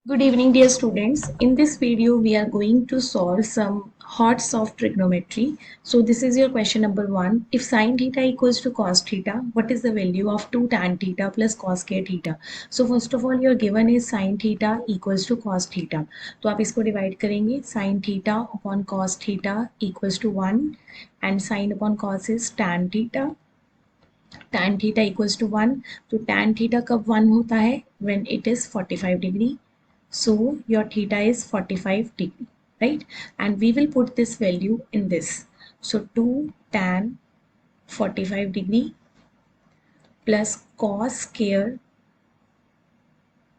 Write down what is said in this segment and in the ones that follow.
Good evening, dear students. In this video, we are going to solve some hot soft trigonometry. So this is your question number 1. If sine theta equals to cos theta, what is the value of 2 tan theta plus cos square theta? So first of all, your given is sine theta equals to cos theta. तो आप इसको divide करेंगे sin theta upon cos theta equals to 1 and sin upon cos is tan theta. Tan theta equals to 1. तो tan theta कब 1 होता है? When it is 45 degree. So your theta is 45 degree, right? And we will put this value in this. So 2 tan 45 degree plus cos square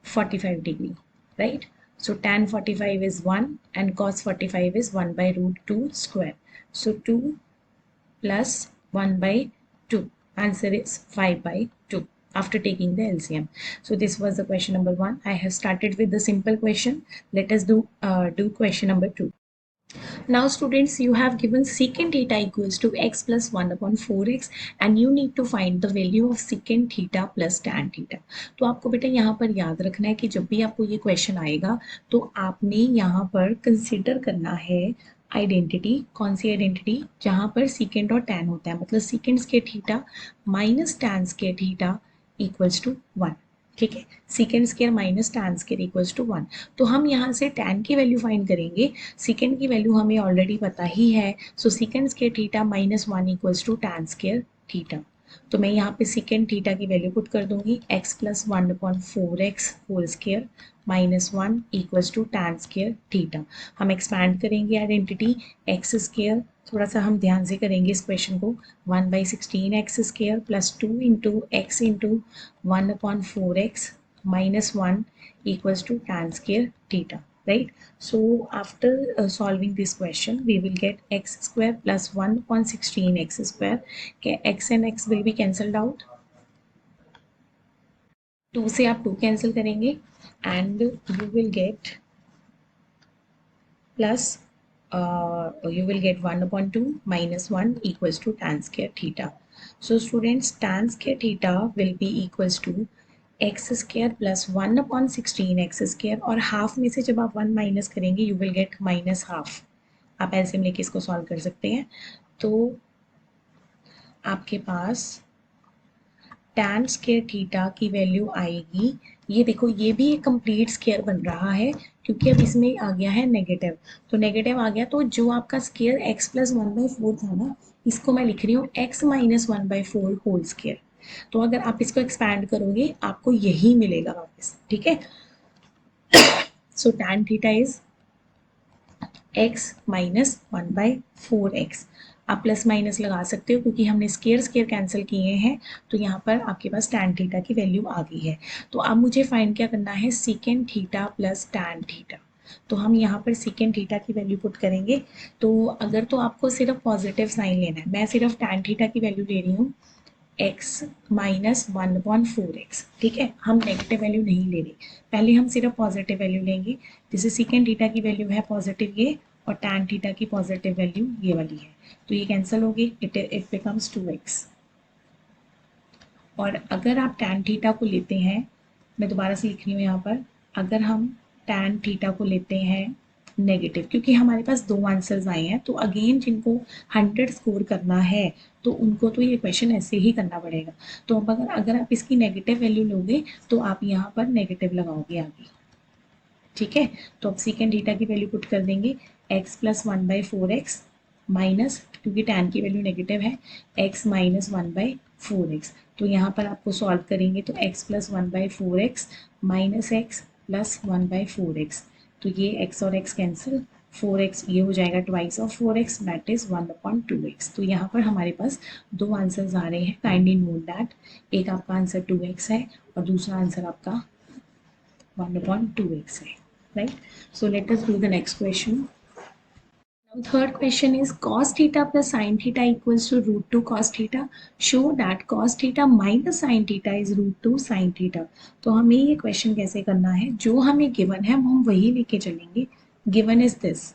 45 degree, right? So tan 45 is 1 and cos 45 is 1 by root 2 square. So 2 plus 1 by 2. Answer is 5 by 2 after taking the LCM. So this was the question number 1. I have started with the simple question. Let us do question number 2. Now students, you have given secant theta equals to x plus 1 upon 4x and you need to find the value of secant theta plus tan theta. तो आपको बेटा यहाँ पर याद रखना है कि जब भी आपको ये क्वेश्चन आएगा तो आपने यहाँ पर कंसिडर करना है आइडेंटिटी. कौन सी आइडेंटिटी? जहाँ पर सीकेंट और टैन होता है, मतलब secant square theta minus tan square theta equals to 1. ठीक है, secant square minus tan square equals to 1. तो हम यहाँ से टैन की वैल्यू फाइंड करेंगे. सीकेंट की वैल्यू हमें ऑलरेडी पता ही है. So secant square theta minus 1 equals to tan square theta. तो मैं यहाँ पे सीकेंट थीटा की वैल्यू पुट कर दूंगी x plus 1 upon 4x whole square minus 1 equals to tan square theta. हम एक्सपैंड करेंगे आइडेंटिटी. एक्स स्क्वायर थोड़ा सा हम ध्यान से करेंगे इस क्वेश्चन को. 1 by 16 x square plus 2 into x into 1 upon 4x minus 1 equals to tan square theta, right? So after solving this question, we will get x square plus 1 upon 16 x square. Okay, x and x will be cancelled out. 2 से आप 2 cancel करेंगे and you will get plus you will get 1 upon 2 minus 1 equals to tan square theta. So students, tan square theta will be equals to x square plus 1 upon 16 x square और half में से जब आप 1 minus करेंगे you will get minus half. आप LCM लेके इसको solve कर सकते हैं. तो आपके पास tan स्क्वायर थीटा की वैल्यू आएगी. ये देखो, ये भी एक कंप्लीट स्क्वायर बन रहा है क्योंकि अब इसमें आ गया है नेगेटिव. तो नेगेटिव आ गया तो जो आपका स्क्वायर x प्लस 1/4 था ना, इसको मैं लिख रही हूँ x माइनस 1/4 होल स्क्वायर. तो अगर आप इसको एक्सपैंड करोगे आपको यही मिलेगा वापस. ठीक है, सो tan theta is x minus 1/4x. आप प्लस माइनस लगा सकते हो क्योंकि हमने स्केयर स्केयर कैंसिल किए हैं. तो यहाँ पर आपके पास tan थीटा की वैल्यू आ गई है. तो अब मुझे फाइंड क्या करना है? Secant theta plus tan theta. तो हम यहाँ पर सीकेंट थीटा की वैल्यू पुट करेंगे. तो अगर तो आपको सिर्फ पॉजिटिव साइन लेना है, मैं सिर्फ tan थीटा की वैल्यू ले रही हूँ x माइनस 1/4x. ठीक है, हम नेगेटिव वैल्यू नहीं ले रहे, पहले हम सिर्फ पॉजिटिव वैल्यू लेंगे. जैसे सीकेंट थीटा की वैल्यू है पॉजिटिव ये और tan थीटा की पॉजिटिव वैल्यू ये वाली है. तो ये कैंसिल होगी, इट बिकम्स 2x. और अगर आप tan थीटा को लेते हैं, मैं दोबारा से लिख रही हूँ यहाँ पर, अगर हम tan थीटा को लेते हैं नेगेटिव, क्योंकि हमारे पास दो आंसर्स आए हैं, तो अगेन जिनको 100 स्कोर करना है तो उनको तो ये क्वेश्चन ऐसे ही करना पड़ेगा. तो अब अगर आप इसकी नेगेटिव वैल्यू लोगे तो आप यहाँ पर नेगेटिव लगाओगे आगे. ठीक है, तो अब सीकेंट थीटा की वैल्यू पुट कर देंगे. x प्लस 1/4x माइनस, क्योंकि tan की वैल्यू नेगेटिव है, x माइनस 1/4x. तो यहाँ पर आपको सॉल्व करेंगे तो x plus 1/4x minus x plus 1/4x. तो ये x और x कैंसिल, 4x ये हो जाएगा twice of 4x that is 1/2x. तो यहाँ पर हमारे पास दो आंसर्स आ रहे हैं. काइंडली नोट दैट एक आपका आंसर 2x है और दूसरा आंसर आपका 1/2x है. Right? So let us do the next question. Now third question is cos theta plus sin theta equals to root 2 cos theta. Show that cos theta minus sin theta is root 2 sin theta. तो हमें ये question कैसे करना है? जो हमें given है हम वही लेके चलेंगे. Given is this.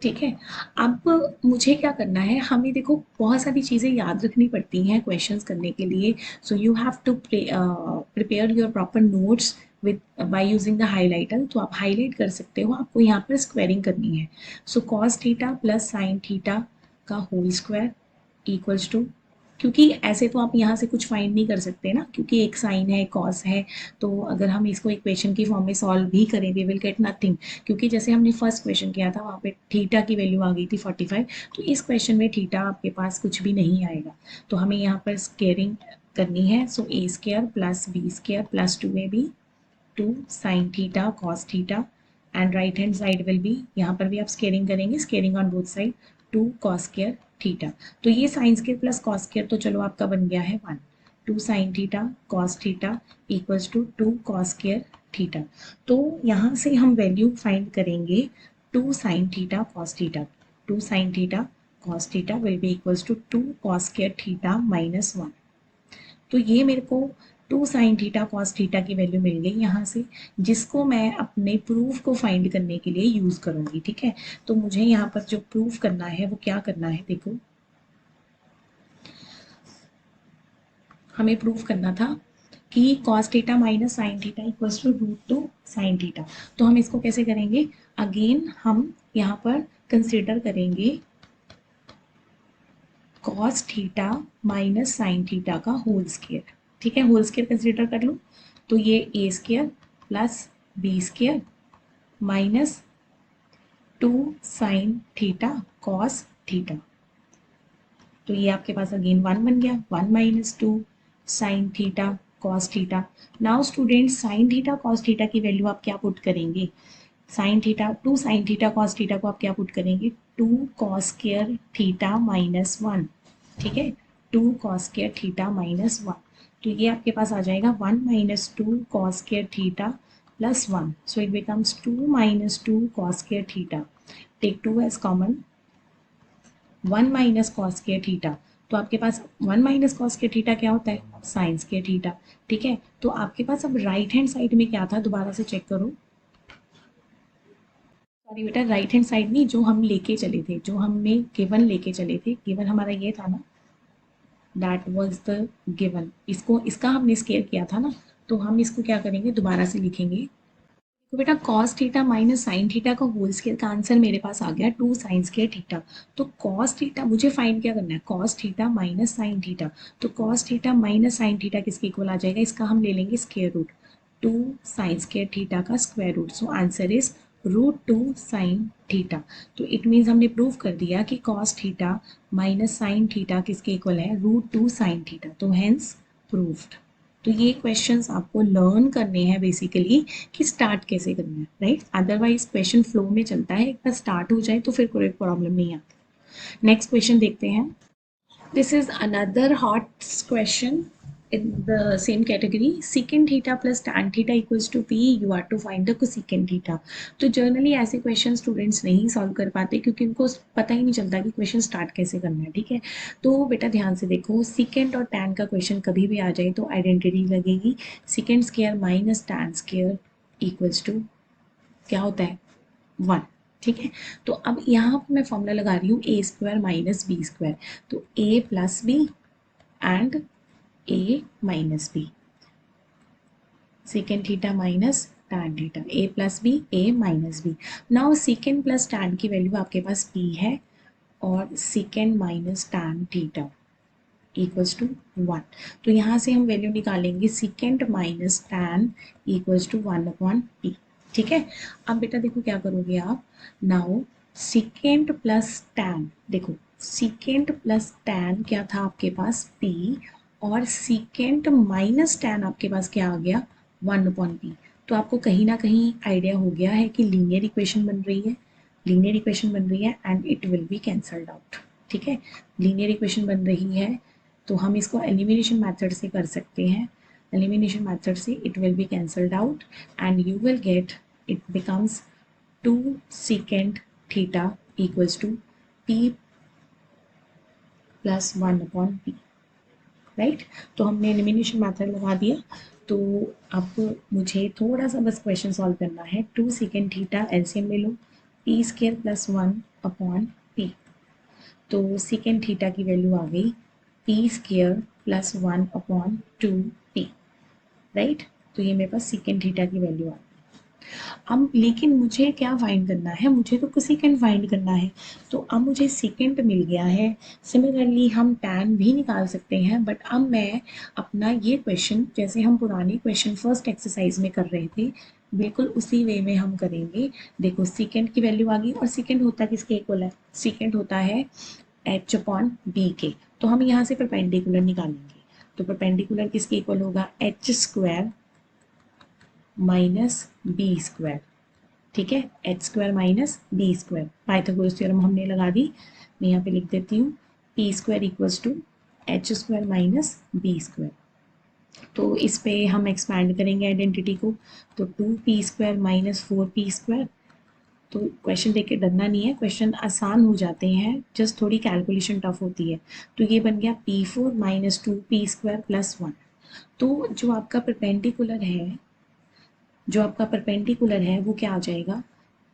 ठीक है। अब मुझे क्या करना है, हमें देखो बहुत सारी चीज़ें याद रखनी पड़ती हैं क्वेश्चंस करने के लिए। So you have to prepare your proper notes with by using the highlighter. तो आप हाईलाइट कर सकते हो, आपको यहाँ पर स्क्वायरिंग करनी है। So cos theta plus sign theta का होल स्क्वायर इक्वल्स टू, क्योंकि ऐसे तो आप यहाँ से कुछ फाइंड नहीं कर सकते ना, क्योंकि एक साइन है, कॉस है। तो अगर हम इसको इक्वेशन की फॉर्म में सॉल्व भी करें, वी विल गेट नथिंग, क्योंकि जैसे हमने फर्स्ट क्वेश्चन किया था वहाँ पे थीटा की वैल्यू आ गई थी 45। तो इस क्वेश्चन में थीटा आपके पास कुछ भी नहीं आएगा। तो हमें यहाँ पर स्केयरिंग करनी है। So A square plus B square plus 2ab 2 sine theta cos theta, and right hand side will be, यहाँ पर भी आप स्केयरिंग करेंगे, squaring on both side, 2 cos square theta. तो ये sine square plus cos square तो चलो आपका बन गया है 1, 2 sine theta cos theta equals to 2 cos square theta. तो यहाँ से हम वैल्यू फाइंड करेंगे 2 sine theta cos theta. 2 sine theta cos theta will be equals to 2 cos square theta minus 1। तो ये मेरे को 2 साइन थीटा कॉस थीटा की वैल्यू मिल गई यहाँ से, जिसको मैं अपने प्रूफ को फाइंड करने के लिए यूज़ करूँगी। ठीक है। तो मुझे यहाँ पर जो प्रूफ करना है वो क्या करना है, देखो हमें प्रूफ करना था कि cos theta minus sine theta equals to root two sine theta. तो हम इसको कैसे करेंगे, अगेन हम यहाँ पर कंसिडर करेंगे cos theta minus sine theta का होल स्केयर। ठीक है, होल स्केयर कंसिडर कर लो। तो ये A square plus B square minus 2 sine theta cos theta. तो ये आपके पास अगेन 1 बन गया, 1 minus 2 sine theta cos theta. Now student sine theta cos theta की वैल्यू आप क्या पुट करेंगे, sine theta 2 sine theta cos theta को आप क्या पुट करेंगे, 2 कॉस स्केयर थीटा माइनस 1। ठीक है, 2 कॉस स्केयर थीटा माइनस 1। तो ये आपके पास आ जाएगा 1 minus 2 cos square theta plus 1। So it becomes 2 minus 2 cos square theta. Take 2 as common, 1 minus cos square theta. तो आपके पास 1 माइनस कॉस स्केयर थीटा क्या होता है, साइन स्केयर थीटा। ठीक है, तो आपके पास अब राइट हैंड साइड में क्या था, दोबारा से चेक करो। सॉरी बेटा, राइट हैंड साइड नहीं, जो हम लेके चले थे, जो हमने गिवन लेके चले थे, गिवन हमारा ये था ना, दैट वाज द गिवन। इसको इसका हमने स्केयर किया था ना, तो हम इसको क्या करेंगे, दोबारा से लिखेंगे। तो बेटा cos theta minus sine theta का होल स्केयर का आंसर मेरे पास आ गया 2 साइन स्केयर थीटा। तो कॉस थीटा मुझे फाइंड क्या करना है, cos theta minus sine theta. तो cos theta minus sine theta किसके इक्वल आ जाएगा, इसका हम ले लेंगे square root, 2 sine square theta का square root. So answer is root 2 sine theta. तो इट मीन्स हमने प्रूव कर दिया कि cos theta minus sine theta किसके इक्वल है, रूट 2 साइन थीटा। तो हेंस प्रूव्ड। तो ये क्वेश्चंस आपको लर्न करने हैं बेसिकली, कि स्टार्ट कैसे करना है, राइट। अदरवाइज क्वेश्चन फ्लो में चलता है, एक बार स्टार्ट हो जाए तो फिर कोई प्रॉब्लम नहीं आती। नेक्स्ट क्वेश्चन देखते हैं। This is another hot question in the same category. Secant theta plus tan theta equals to P. You are to find the cosecant theta. तो जनरली ऐसे क्वेश्चन स्टूडेंट्स नहीं सॉल्व कर पाते, क्योंकि उनको पता ही नहीं चलता कि क्वेश्चन स्टार्ट कैसे करना है। ठीक है, तो बेटा ध्यान से देखो, सीकेंट और टैन का क्वेश्चन कभी भी आ जाए तो आइडेंटिटी लगेगी, secant square minus tan square equals to क्या होता है, 1। ठीक है, तो अब यहाँ पर मैं फॉर्मूला लगा रही हूँ A square minus B square. तो A plus B and A minus B, secant theta minus tan theta, A plus B A minus B. Now secant plus tan की वैल्यू आपके पास पी है, और secant minus tan theta equals to 1। तो यहाँ से हम वैल्यू निकालेंगे, secant minus tan equals to 1 upon P. ठीक है, अब बेटा देखो क्या करोगे आप, नाउ सेकेंड प्लस टैन, देखो सेकेंड प्लस टैन क्या था आपके पास p, और सेकेंड माइनस टैन आपके पास क्या आ गया, 1 अपॉन पी। तो आपको कहीं ना कहीं आइडिया हो गया है कि लीनियर इक्वेशन बन रही है, लीनियर इक्वेशन बन रही है and it will be cancelled out. ठीक है, लीनियर इक्वेशन बन रही है, तो हम इसको एलिमिनेशन मेथड से कर सकते हैं। एलिमिनेशन मेथड से it will be cancelled out and you will get, it becomes 2 secant theta equals to p plus 1 upon p, right. तो हमने एलिमिनेशन मेथड लगा दिया। तो अब मुझे थोड़ा सा बस क्वेश्चन सॉल्व करना है। 2 secant थीटा एलसीएम ले लो, p square plus 1 upon P. तो सीकेंड थीटा की वैल्यू आ गई P square plus 1/2 P, right. तो ये मेरे पास सीकेंड थीटा की वैल्यू आ गई। अब लेकिन मुझे क्या फाइंड करना है, मुझे तो सेकेंड फाइंड करना है। तो अब मुझे सेकेंड मिल गया है। सिमिलरली हम टैन भी निकाल सकते हैं, बट अब मैं अपना ये क्वेश्चन जैसे हम पुराने क्वेश्चन फर्स्ट एक्सरसाइज में कर रहे थे बिल्कुल उसी वे में हम करेंगे। देखो सेकेंड की वैल्यू आ गई, और सेकेंड होता किसके इक्वल है, सेकेंड होता है एच अपॉन बी के। तो हम यहाँ से परपेंडिकुलर निकालेंगे। तो परपेंडिकुलर किसके इक्वल होगा, H square minus B square. ठीक है, H square minus B square, Pythagoras theorem हमने लगा दी। मैं यहाँ पे लिख देती हूँ P square equals to H square minus B square. तो इस पे हम एक्सपैंड करेंगे आइडेंटिटी को। तो 2p² माइनस 4p²। तो क्वेश्चन देख के डरना नहीं है, क्वेश्चन आसान हो जाते हैं, जस्ट थोड़ी कैलकुलेशन टफ होती है। तो ये बन गया p4 माइनस 2p² प्लस 1। तो जो आपका परपेंडिकुलर है वो क्या आ जाएगा,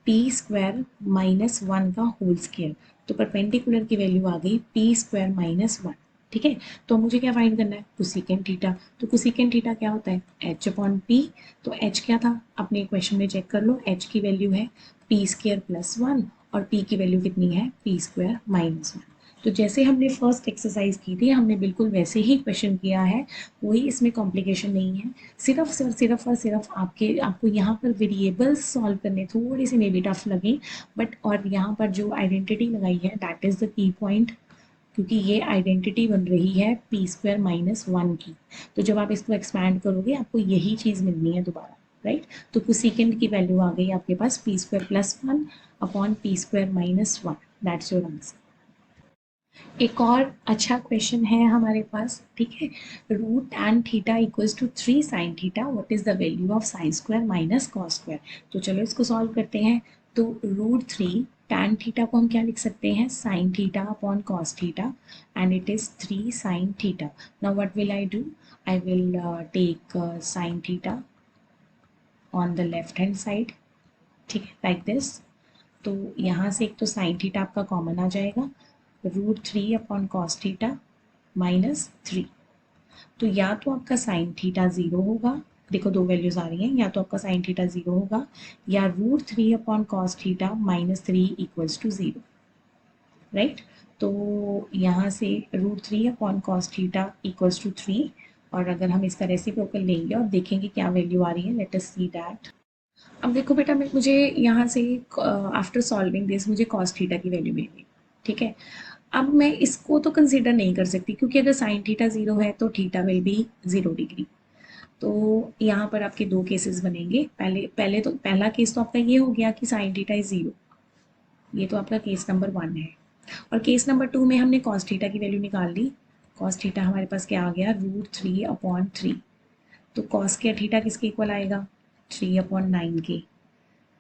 पी स्क्वायर माइनस 1 का होल स्क्वायर। तो परपेंडिकुलर की वैल्यू आ गई पी स्क्वायर माइनस 1। ठीक है, तो मुझे क्या फाइंड करना है, कोसेकेंड थीटा। तो कोसेकेंड थीटा क्या होता है, एच अपॉन पी। तो एच क्या था, अपने क्वेश्चन में चेक कर लो, एच की वैल्यू है पी स्क्वायर प्लस 1 और पी की वैल्यू कितनी है, पी स्क्वायर माइनस 1। तो जैसे हमने फर्स्ट एक्सरसाइज की थी हमने बिल्कुल वैसे ही क्वेश्चन किया है, कोई इसमें कॉम्प्लिकेशन नहीं है। सिर्फ आपको यहाँ पर वेरिएबल्स सॉल्व करने थोड़े से मे बी टफ लगे, बट और यहाँ पर जो आइडेंटिटी लगाई है that is the key point, क्योंकि ये आइडेंटिटी बन रही है पी स्क्वायर माइनस 1 की। तो जब आप इसको एक्सपैंड करोगे आपको यही चीज़ मिलनी है दोबारा, राइट। तो कोसेकेंड की वैल्यू आ गई आपके पास P square plus 1 upon P square minus 1। That's your answer. एक और अच्छा क्वेश्चन है हमारे पास, ठीक है। Root tan theta equals to 3 sine theta, what is the value of sine square minus cos square. तो चलो इसको सॉल्व करते हैं। तो रूट 3 टैन थीटा को हम क्या लिख सकते हैं, sine theta upon cos theta, and it is 3 sine theta. Now what will I do, I will take sine theta on the left hand side, ठीक है, लाइक दिस। तो यहाँ से एक तो साइन थीटा आपका कॉमन आ जाएगा, root 3 upon cos theta minus 3। तो या तो आपका साइन थीटा 0 होगा, देखो दो वैल्यूज आ रही हैं, या तो आपका साइन थीटा 0 होगा या root 3 upon cos theta minus 3 equals to 0, right. तो यहाँ से root 3 upon cos theta equals to 3, और अगर हम इसका रेसिप्रोकल लेंगे और देखेंगे क्या वैल्यू आ रही है, लेट अस सी दैट। अब देखो बेटा, मुझे यहाँ से आफ्टर सॉल्विंग दिस मुझे कॉस थीटा की वैल्यू मिल गई, ठीक है। अब मैं इसको तो कंसिडर नहीं कर सकती, क्योंकि अगर साइन थीटा 0 है तो थीटा विल बी 0 डिग्री। तो यहाँ पर आपके दो केसेस बनेंगे। पहला केस तो आपका ये हो गया कि साइन थीटा इज 0, ये तो आपका केस नंबर 1 है। और केस नंबर 2 में हमने कॉस थीटा की वैल्यू निकाल ली। कॉस थीटा हमारे पास क्या आ गया, रूट 3 अपॉन 3। तो कॉस के थीटा किसके इक्वल आएगा, 3/9 के।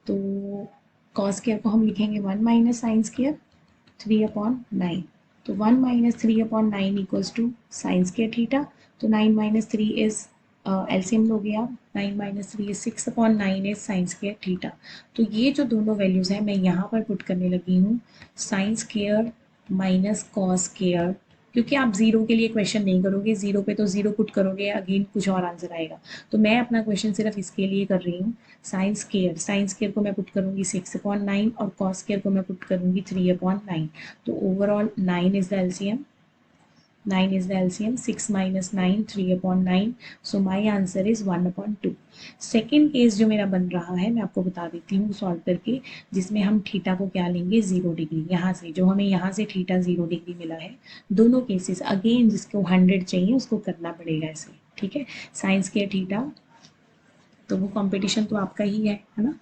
तो कॉस स्क्वायर को हम लिखेंगे 1 माइनस साइन स्क्वायर 3/9। तो 1 minus 3/9 equals to sine square theta. तो 9 माइनस 3 इज एलसीएम लोगे आप, 9 minus 3 is 6/9 is sine square theta. तो ये जो दोनों वैल्यूज़ हैं मैं यहाँ पर पुट करने लगी हूँ, sign square minus cos square, क्योंकि आप जीरो के लिए क्वेश्चन नहीं करोगे, जीरो पे तो जीरो पुट करोगे अगेन कुछ और आंसर आएगा। तो मैं अपना क्वेश्चन सिर्फ इसके लिए कर रही हूँ। साइन स्केयर को मैं पुट करूँगी 6/9 और कॉस स्केयर को मैं पुट करूँगी 3/9। तो overall 9 is the LCM, 9 is the LCM, 6 minus 9, 3/9. So my answer is 1/2. Second case जो मेरा बन रहा है मैं आपको बता देती हूँ सॉल्व करके, जिसमें हम थीटा को क्या लेंगे, 0 डिग्री। यहाँ से जो हमें यहाँ से थीटा 0 डिग्री मिला है, दोनों केसेस अगेन जिसको 100 चाहिए उसको करना पड़ेगा ऐसे, ठीक है। साइंस के थीटा, तो वो कंपटीशन तो आपका ही है ना,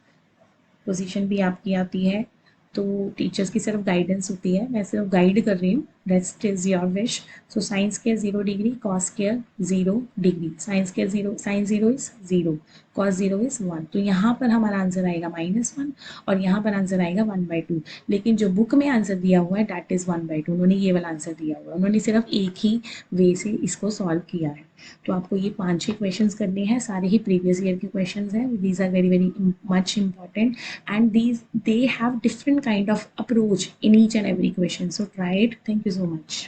पोजीशन भी आपकी आती है। तो टीचर्स की सिर्फ गाइडेंस होती है, मैं सिर्फ गाइड कर रही हूँ, That is your wish. So sin square 0 degree, cos square 0 degree. Sin square 0, sin 0 is 0, cos 0 is 1. तो यहाँ पर हमारा आंसर आएगा -1 और यहाँ पर आंसर आएगा 1/2. लेकिन जो बुक में आंसर दिया हुआ है दैट इज 1/2. उन्होंने ये वाला आंसर दिया हुआ है, उन्होंने सिर्फ एक ही वे से इसको सॉल्व किया है. तो आपको ये 5-6 क्वेश्चंस करने हैं, सारे ही प्रीवियस ईयर के क्वेश्चंस हैं. These are very very much important and they have different kind of approach in each and every question. So try it. Thank you so much.